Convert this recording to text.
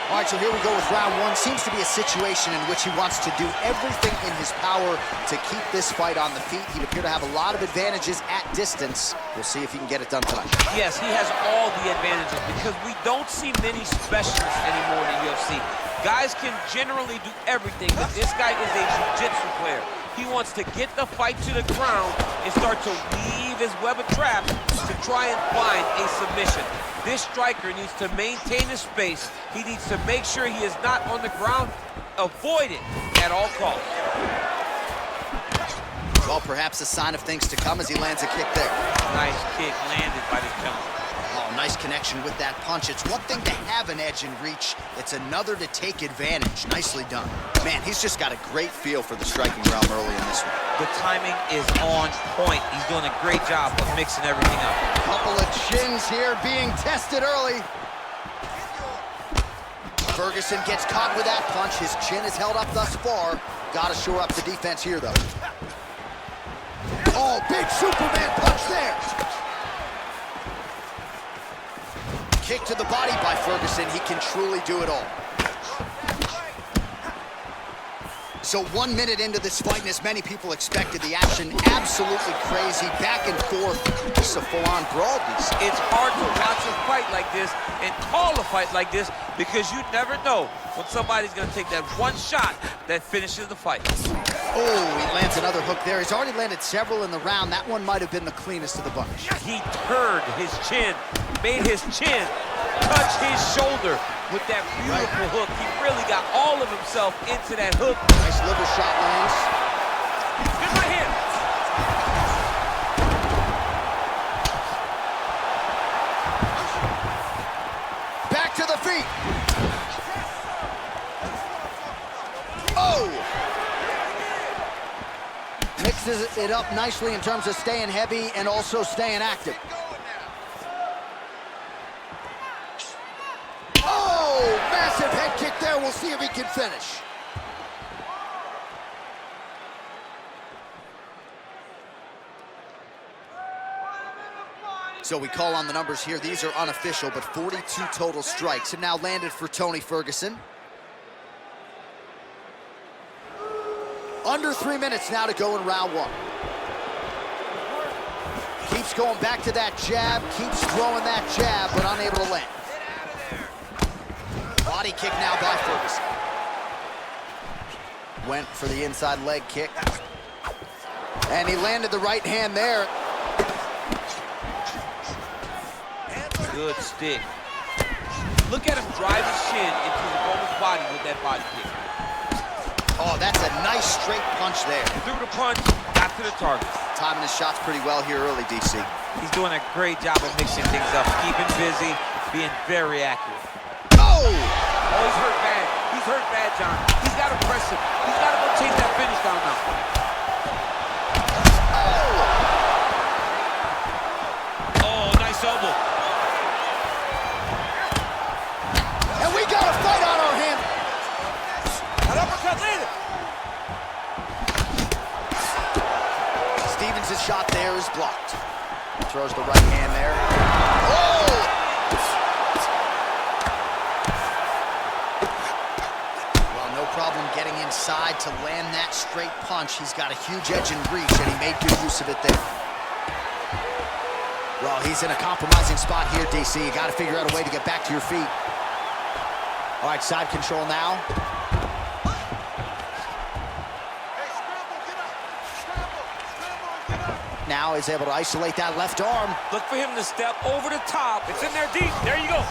All right, so here we go with round one. Seems to be a situation in which he wants to do everything in his power to keep this fight on the feet. He'd appear to have a lot of advantages at distance. We'll see if he can get it done tonight. Yes, he has all the advantages because we don't see many specialists anymore in the UFC. Guys can generally do everything, but this guy is a jiu-jitsu player. He wants to get the fight to the ground and start to weave his web of traps to try and find a submission. This striker needs to maintain his space. He needs to make sure he is not on the ground. Avoid it at all costs. Well, perhaps a sign of things to come as he lands a kick there. Nice kick landed by this gentleman. Oh, nice connection with that punch. It's one thing to have an edge and reach. It's another to take advantage. Nicely done. Man, he's just got a great feel for the striking realm early in this one. The timing is on point. He's doing a great job of mixing everything up. Couple of chins here being tested early. Ferguson gets caught with that punch. His chin is held up thus far. Got to shore up the defense here, though. Oh, big Superman punch there. Kick to the body by Ferguson. He can truly do it all. So 1 minute into this fight, and as many people expected, the action absolutely crazy, back and forth. Just a full-on brawl. It's hard to watch a fight like this and call a fight like this because you never know when somebody's going to take that one shot that finishes the fight. Oh, he lands another hook there. He's already landed several in the round. That one might have been the cleanest of the bunch. He turned his chin, made his chin touch his shoulder with that beautiful hook. He really got all of himself into that hook. Nice liver shot lands. Good right hand. Back to the feet. Oh! Mixes it up nicely in terms of staying heavy and also staying active. Oh! Massive head kick there. We'll see if he can finish. So we call on the numbers here. These are unofficial, but 42 total strikes have now landed for Tony Ferguson. Under 3 minutes now to go in round one. Keeps going back to that jab, keeps throwing that jab, but unable to land. Body kick now by Ferguson. Went for the inside leg kick. And he landed the right hand there. Good stick. Look at him drive his chin into the opponent's body with that body kick. Oh, that's a nice straight punch there. Threw the punch, got to the target. Timing his shots pretty well here early, DC. He's doing a great job of mixing things up, keeping busy, being very accurate. Oh! Oh, he's hurt bad. He's hurt bad, John. He's got to press him. He's got to go chase that finish down now. Oh! Oh, nice elbow. And we got a fight on our hands. An uppercut landed. Stevens' shot there is blocked. Throws the right hand there. Oh! Well, no problem getting inside to land that straight punch. He's got a huge edge and reach, and he made good use of it there. Well, he's in a compromising spot here, DC. You got to figure out a way to get back to your feet. All right, side control now. Now is able to isolate that left arm. Look for him to step over the top. It's in there deep. There you go.